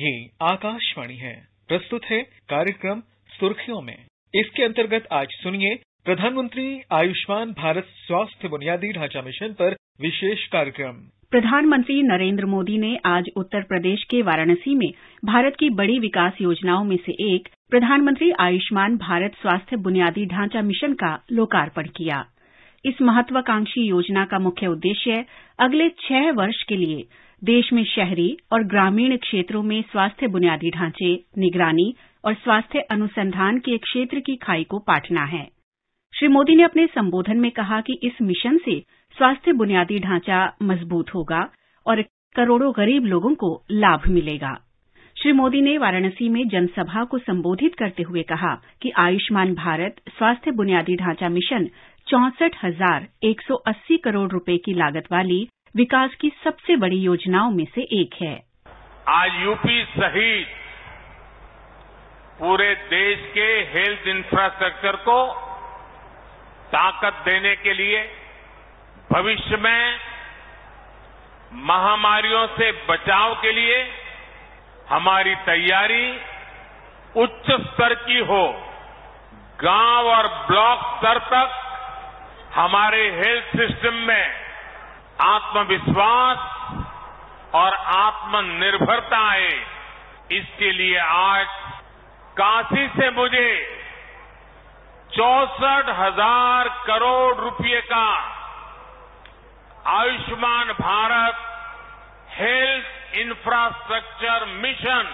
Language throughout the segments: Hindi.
ये आकाशवाणी है। प्रस्तुत है कार्यक्रम सुर्खियों में। इसके अंतर्गत आज सुनिए प्रधानमंत्री आयुष्मान भारत स्वास्थ्य बुनियादी ढांचा मिशन पर विशेष कार्यक्रम। प्रधानमंत्री नरेंद्र मोदी ने आज उत्तर प्रदेश के वाराणसी में भारत की बड़ी विकास योजनाओं में से एक प्रधानमंत्री आयुष्मान भारत स्वास्थ्य बुनियादी ढांचा मिशन का लोकार्पण किया। इस महत्वाकांक्षी योजना का मुख्य उद्देश्य अगले 6 वर्ष के लिए देश में शहरी और ग्रामीण क्षेत्रों में स्वास्थ्य बुनियादी ढांचे, निगरानी और स्वास्थ्य अनुसंधान के क्षेत्र की खाई को पाटना है। श्री मोदी ने अपने संबोधन में कहा कि इस मिशन से स्वास्थ्य बुनियादी ढांचा मजबूत होगा और करोड़ों गरीब लोगों को लाभ मिलेगा। श्री मोदी ने वाराणसी में जनसभा को संबोधित करते हुए कहा कि आयुष्मान भारत स्वास्थ्य बुनियादी ढांचा मिशन 64,180 करोड़ रुपए की लागत वाली विकास की सबसे बड़ी योजनाओं में से एक है। आज यूपी सहित पूरे देश के हेल्थ इंफ्रास्ट्रक्चर को ताकत देने के लिए भविष्य में महामारियों से बचाव के लिए हमारी तैयारी उच्च स्तर की हो। गांव और ब्लॉक स्तर तक हमारे हेल्थ सिस्टम में आत्मविश्वास और आत्मनिर्भरता आए, इसके लिए आज काशी से मुझे 64,000 करोड़ रुपए का Ayushman Bharat health infrastructure mission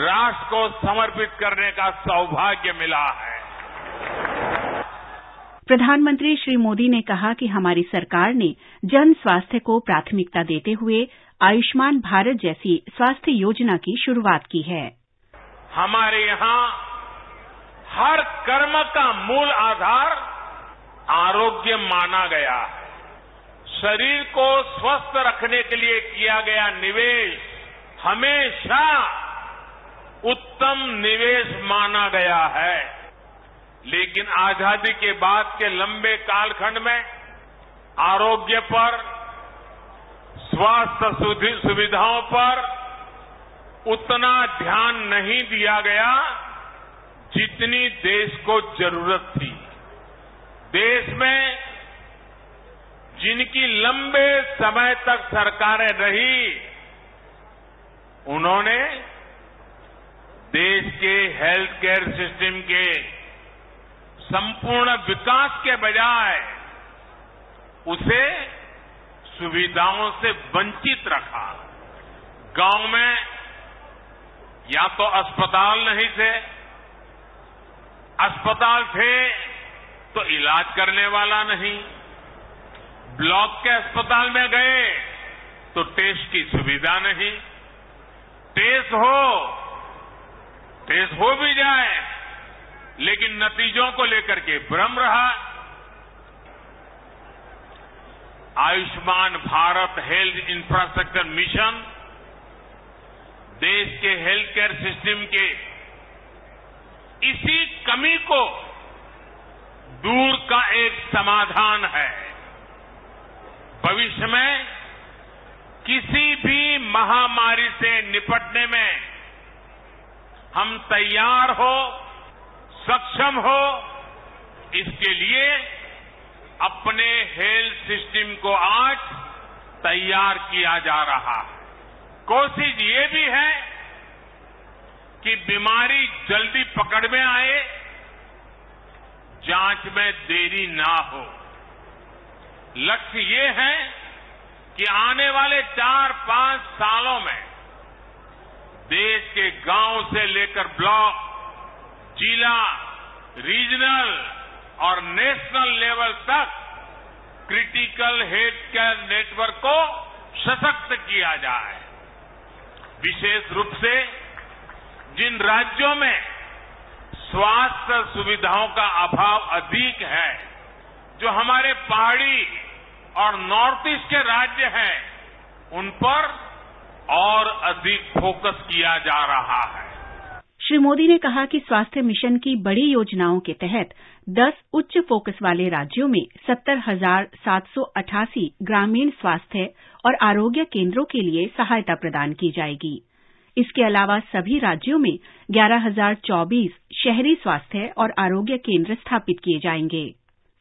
राष्ट्र को समर्पित करने का सौभाग्य मिला है। प्रधानमंत्री श्री मोदी ने कहा कि हमारी सरकार ने जन स्वास्थ्य को प्राथमिकता देते हुए आयुष्मान भारत जैसी स्वास्थ्य योजना की शुरुआत की है। हमारे यहां हर कर्म का मूल आधार आरोग्य माना गया है। शरीर को स्वस्थ रखने के लिए किया गया निवेश हमेशा उत्तम निवेश माना गया है। लेकिन आजादी के बाद के लंबे कालखंड में आरोग्य पर, स्वास्थ्य सुविधाओं पर उतना ध्यान नहीं दिया गया जितनी देश को जरूरत थी। देश में जिनकी लंबे समय तक सरकारें रही, उन्होंने देश के हेल्थ केयर सिस्टम के संपूर्ण विकास के बजाय उसे सुविधाओं से वंचित रखा। गांव में या तो अस्पताल नहीं थे, अस्पताल थे तो इलाज करने वाला नहीं, ब्लॉक के अस्पताल में गए तो टेस्ट की सुविधा नहीं, टेस्ट हो भी जाए लेकिन नतीजों को लेकर के भ्रम रहा। Ayushman Bharat health infrastructure mission देश के हेल्थ केयर सिस्टम के इसी कमी को दूर का एक समाधान है। भविष्य में किसी भी महामारी से निपटने में हम तैयार हो, सक्षम हो, इसके लिए अपने हेल्थ सिस्टम को आज तैयार किया जा रहा है। कोशिश ये भी है कि बीमारी जल्दी पकड़ में आए, जांच में देरी ना हो। लक्ष्य ये है कि आने वाले 4-5 सालों में देश के गांव से लेकर ब्लॉक, जिला, रीजनल और नेशनल लेवल तक क्रिटिकल हेल्थ केयर नेटवर्क को सशक्त किया जाए। विशेष रूप से जिन राज्यों में स्वास्थ्य सुविधाओं का अभाव अधिक है, जो हमारे पहाड़ी और नॉर्थ ईस्ट के राज्य हैं, उन पर और अधिक फोकस किया जा रहा है। श्री मोदी ने कहा कि स्वास्थ्य मिशन की बड़ी योजनाओं के तहत 10 उच्च फोकस वाले राज्यों में 70,788 ग्रामीण स्वास्थ्य और आरोग्य केंद्रों के लिए सहायता प्रदान की जाएगी। इसके अलावा सभी राज्यों में 11,024 शहरी स्वास्थ्य और आरोग्य केंद्र स्थापित किए जाएंगे।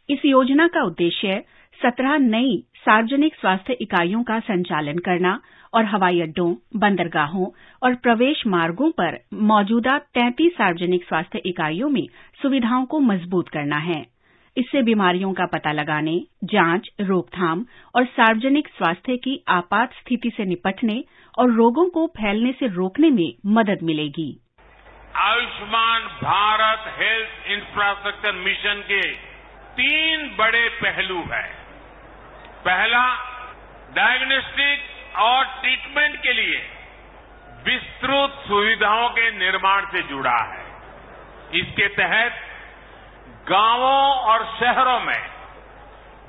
इस योजना का उद्देश्य 17 नई सार्वजनिक स्वास्थ्य इकाइयों का संचालन करना और हवाई अड्डों, बंदरगाहों और प्रवेश मार्गों पर मौजूदा 33 सार्वजनिक स्वास्थ्य इकाइयों में सुविधाओं को मजबूत करना है। इससे बीमारियों का पता लगाने, जांच, रोकथाम और सार्वजनिक स्वास्थ्य की आपात स्थिति से निपटने और रोगों को फैलने से रोकने में मदद मिलेगी। Ayushman Bharat health infrastructure mission के 3 बड़े पहलू हैं। पहला, डायग्नोस्टिक और ट्रीटमेंट के लिए विस्तृत सुविधाओं के निर्माण से जुड़ा है। इसके तहत गांवों और शहरों में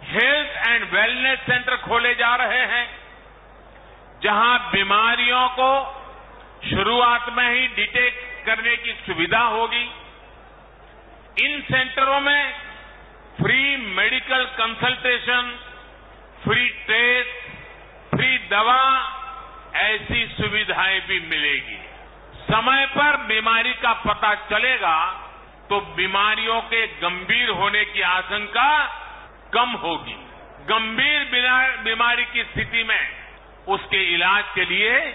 हेल्थ एंड वेलनेस सेंटर खोले जा रहे हैं, जहां बीमारियों को शुरुआत में ही डिटेक्ट करने की सुविधा होगी। इन सेंटरों में free medical consultation, free test, free दवा, ऐसी सुविधाएं भी मिलेगी। समय पर बीमारी का पता चलेगा तो बीमारियों के गंभीर होने की आशंका कम होगी। गंभीर बीमारी की स्थिति में उसके इलाज के लिए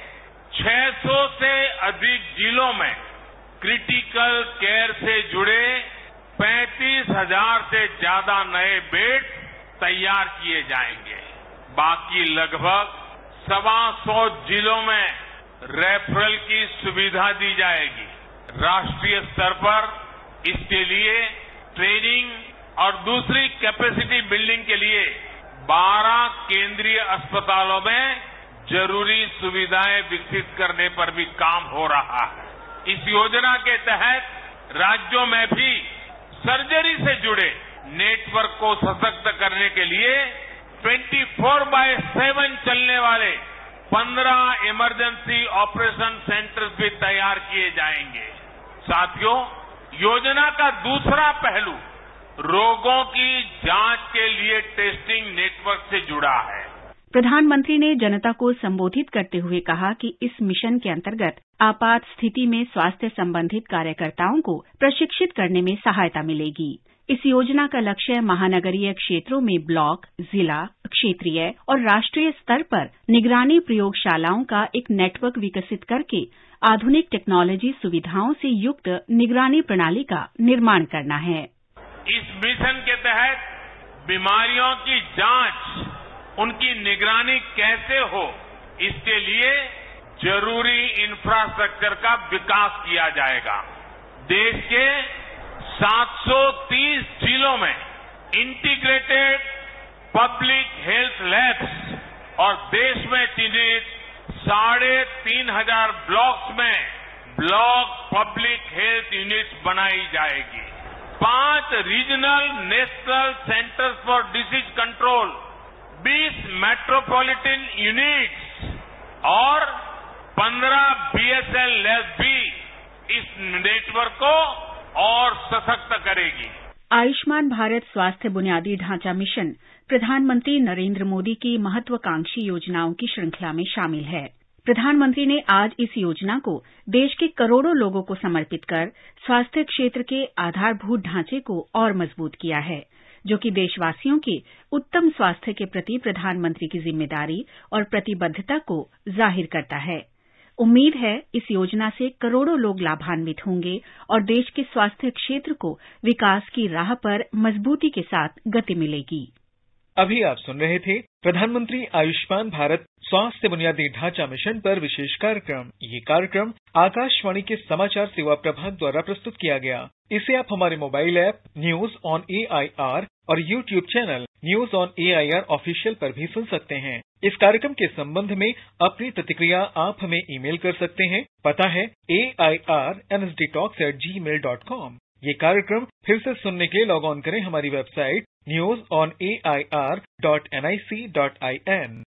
600 से अधिक जिलों में क्रिटिकल केयर से जुड़े 35,000 से ज्यादा नए बेड तैयार किए जाएंगे। बाकी लगभग 125 जिलों में रेफरल की सुविधा दी जाएगी। राष्ट्रीय स्तर पर इसके लिए ट्रेनिंग और दूसरी कैपेसिटी बिल्डिंग के लिए 12 केंद्रीय अस्पतालों में जरूरी सुविधाएं विकसित करने पर भी काम हो रहा है। इस योजना के तहत राज्यों में भी सर्जरी से जुड़े नेटवर्क को सशक्त करने के लिए 24/7 चलने वाले 15 इमरजेंसी ऑपरेशन सेंटर्स भी तैयार किए जाएंगे। साथियों, योजना का दूसरा पहलू रोगों की जांच के लिए टेस्टिंग नेटवर्क से जुड़ा है। प्रधानमंत्री ने जनता को संबोधित करते हुए कहा कि इस मिशन के अंतर्गत आपात स्थिति में स्वास्थ्य संबंधित कार्यकर्ताओं को प्रशिक्षित करने में सहायता मिलेगी। इस योजना का लक्ष्य महानगरीय क्षेत्रों में ब्लॉक, जिला, क्षेत्रीय और राष्ट्रीय स्तर पर निगरानी प्रयोगशालाओं का एक नेटवर्क विकसित करके आधुनिक टेक्नोलॉजी सुविधाओं से युक्त निगरानी प्रणाली का निर्माण करना है। इस मिशन के तहत बीमारियों की जांच, उनकी निगरानी कैसे हो, इसके लिए जरूरी इंफ्रास्ट्रक्चर का विकास किया जाएगा। देश के 730 जिलों में इंटीग्रेटेड पब्लिक हेल्थ लैब्स और देश में चिन्हित 3,500 ब्लॉक्स में ब्लॉक पब्लिक हेल्थ यूनिट्स बनाई जाएगी। 5 regional national centres for disease control, 20 metropolitan units और 15 BSL लैब्स भी इस नेटवर्क को और सशक्त करेगी। आयुष्मान भारत स्वास्थ्य बुनियादी ढांचा मिशन प्रधानमंत्री नरेंद्र मोदी की महत्वाकांक्षी योजनाओं की श्रृंखला में शामिल है। प्रधानमंत्री ने आज इस योजना को देश के करोड़ों लोगों को समर्पित कर स्वास्थ्य क्षेत्र के आधारभूत ढांचे को और मजबूत किया है, जो कि देशवासियों के उत्तम स्वास्थ्य के प्रति प्रधानमंत्री की जिम्मेदारी और प्रतिबद्धता को जाहिर करता है। उम्मीद है इस योजना से करोड़ों लोग लाभान्वित होंगे और देश के स्वास्थ्य क्षेत्र को विकास की राह पर मजबूती के साथ गति मिलेगी। अभी आप सुन रहे थे प्रधानमंत्री आयुष्मान भारत स्वास्थ्य बुनियादी ढांचा मिशन पर विशेष कार्यक्रम। ये कार्यक्रम आकाशवाणी के समाचार सेवा प्रभाग द्वारा प्रस्तुत किया गया। इसे आप हमारे mobile app news on AIR और YouTube channel news on AIR official पर भी सुन सकते हैं। इस कार्यक्रम के संबंध में अपनी प्रतिक्रिया आप हमें ईमेल कर सकते हैं। पता है AIRNSDtalks@gmail.com। ये कार्यक्रम फिर से सुनने के लिए लॉग ऑन करें हमारी वेबसाइट newsonair.nic.in।